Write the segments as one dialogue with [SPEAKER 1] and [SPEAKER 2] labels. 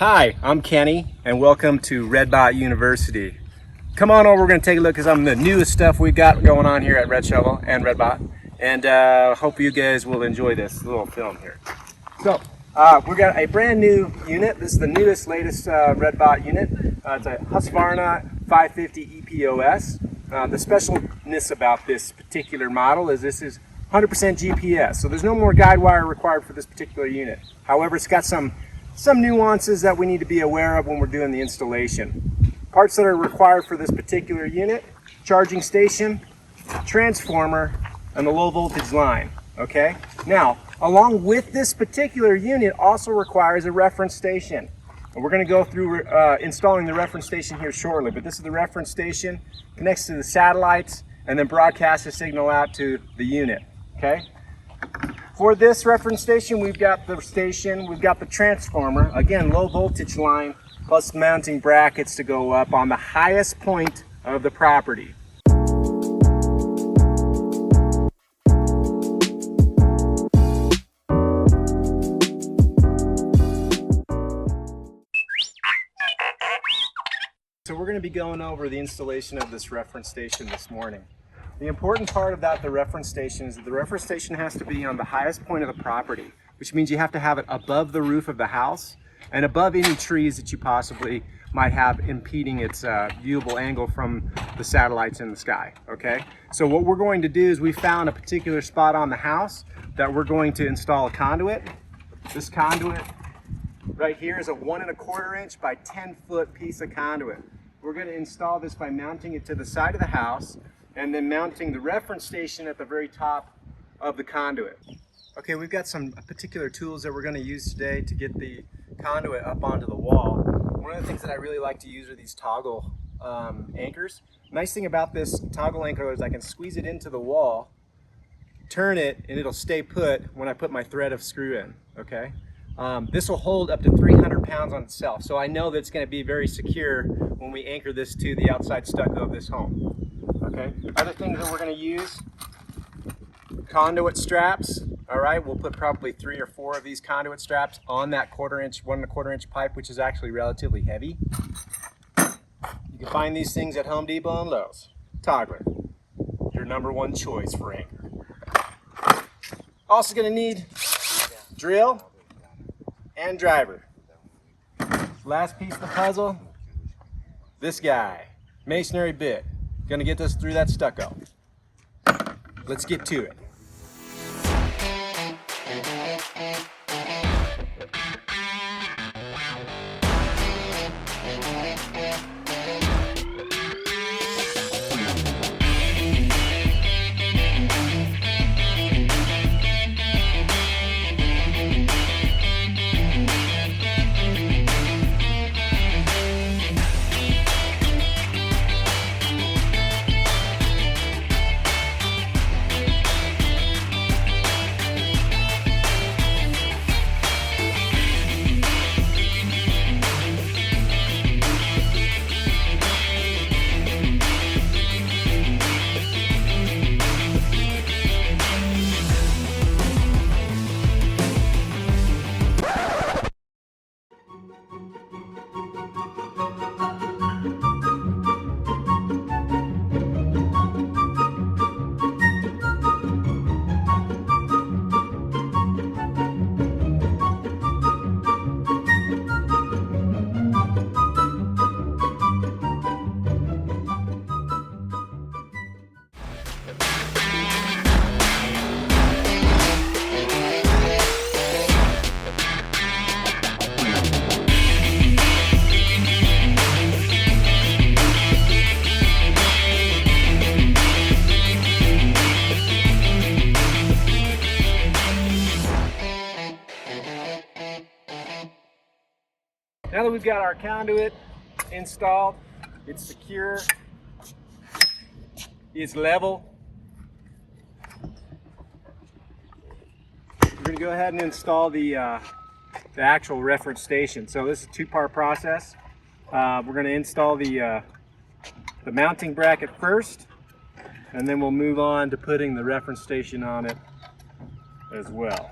[SPEAKER 1] Hi, I'm Kenny, and welcome to Redbot University. Come on over, we're going to take a look at some of the newest stuff we've got going on here at Red Shovel and Redbot, and hope you guys will enjoy this little film here. So, we've got a brand new unit. This is the newest, latest Redbot unit. It's a Husqvarna 550 EPOS. The specialness about this particular model is this is 100% GPS, so there's no more guide wire required for this particular unit. However, it's got some nuances that we need to be aware of when we're doing the installation. Parts that are required for this particular unit: charging station, transformer, and the low voltage line. Okay? Now, along with this particular unit also requires a reference station. And we're going to go through installing the reference station here shortly, but this is the reference station, connects to the satellites, and then broadcasts the signal out to the unit. Okay? For this reference station, we've got the transformer, again, low voltage line, plus mounting brackets to go up on the highest point of the property. So we're going to be going over the installation of this reference station this morning. The important part about the reference station is that the reference station has to be on the highest point of the property, which means you have to have it above the roof of the house and above any trees that you possibly might have impeding its viewable angle from the satellites in the sky. Okay, so what we're going to do is we found a particular spot on the house that we're going to install a conduit. This conduit right here is a 1 1/4 inch by 10-foot piece of conduit. We're going to install this by mounting it to the side of the house and then mounting the reference station at the very top of the conduit. Okay, we've got some particular tools that we're going to use today to get the conduit up onto the wall. One of the things that I really like to use are these toggle anchors. Nice thing about this toggle anchor is I can squeeze it into the wall, turn it, and it'll stay put when I put my thread of screw in. Okay, this will hold up to 300 pounds on itself, so I know that it's going to be very secure when we anchor this to the outside stucco of this home. Okay, other things that we're going to use: conduit straps. All right, we'll put probably 3 or 4 of these conduit straps on that 1 1/4 inch pipe, which is actually relatively heavy. You can find these things at Home Depot and Lowe's. Toggler, your #1 choice for anchor. Also going to need drill and driver. Last piece of the puzzle, this guy, masonry bit. Gonna get this through that stucco. Let's get to it. Now that we've got our conduit installed, it's secure, it's level, we're going to go ahead and install the actual reference station. So this is a 2-part process. We're going to install the mounting bracket first, and then we'll move on to putting the reference station on it as well.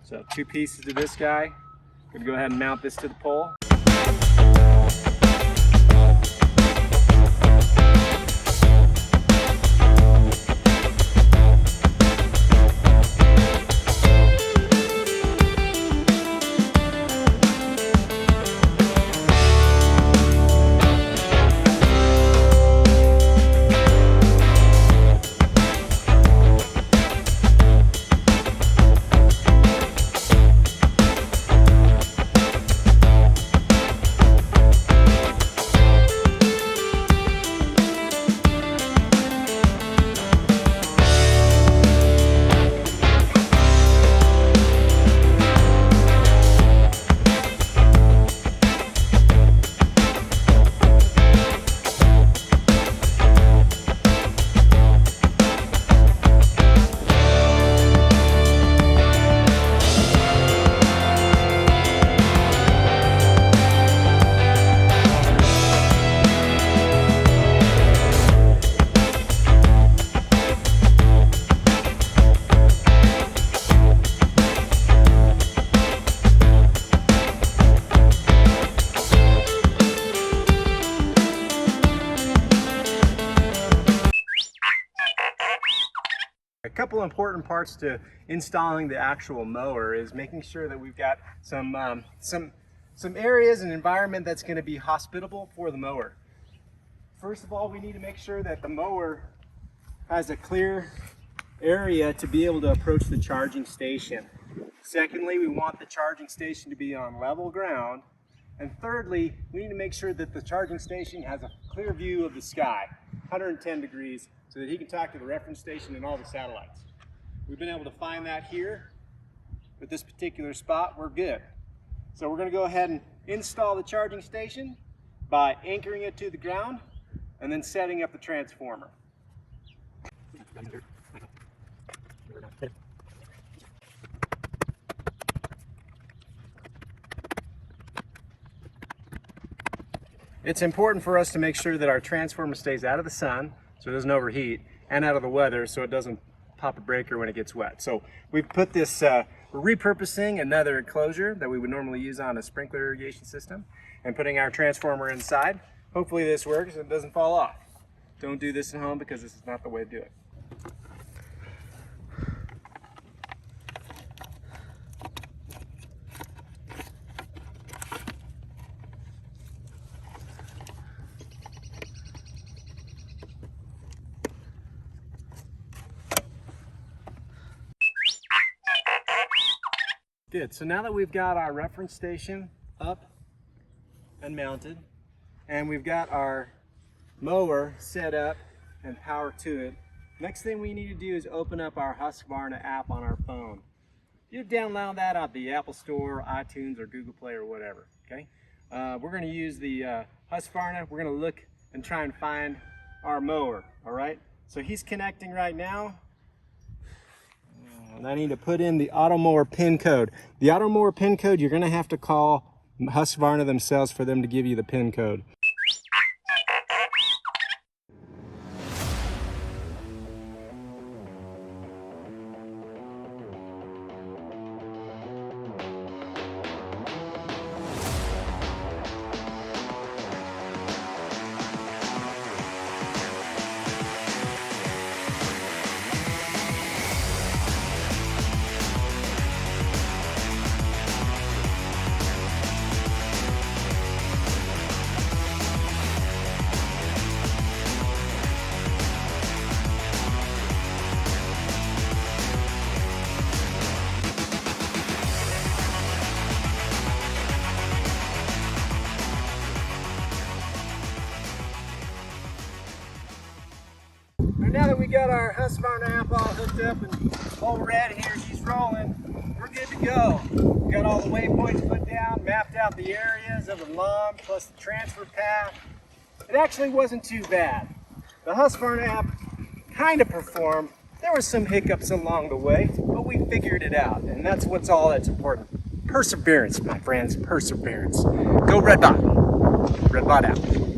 [SPEAKER 1] So 2 pieces to this guy, Gonna go ahead and mount this to the pole. A couple important parts to installing the actual mower is making sure that we've got some areas and environment that's going to be hospitable for the mower. First of all, we need to make sure that the mower has a clear area to be able to approach the charging station. Secondly, we want the charging station to be on level ground. And thirdly, we need to make sure that the charging station has a clear view of the sky, 110 degrees, so that he can talk to the reference station and all the satellites. We've been able to find that here. With this particular spot, we're good. So we're going to go ahead and install the charging station by anchoring it to the ground and then setting up the transformer. It's important for us to make sure that our transformer stays out of the sun so it doesn't overheat, and out of the weather so it doesn't pop a breaker when it gets wet. So we've put this, we're repurposing another enclosure that we would normally use on a sprinkler irrigation system and putting our transformer inside. Hopefully this works and it doesn't fall off. Don't do this at home because this is not the way to do it. Good, so now that we've got our reference station up and mounted, and we've got our mower set up and power to it, next thing we need to do is open up our Husqvarna app on our phone. You download that out the Apple Store, iTunes, or Google Play, or whatever, okay? We're gonna use the Husqvarna. We're gonna look and try and find our mower, all right? So he's connecting right now. And I need to put in the Automower pin code. The Automower pin code, you're gonna have to call Husqvarna themselves for them to give you the pin code. Now that we got our Husqvarna app all hooked up and all red here, she's rolling, we're good to go. We got all the waypoints put down, mapped out the areas of the lawn, plus the transfer path. It actually wasn't too bad. The Husqvarna app kind of performed. There were some hiccups along the way, but we figured it out, and that's that's important. Perseverance, my friends, perseverance. Go Redbot. Redbot out.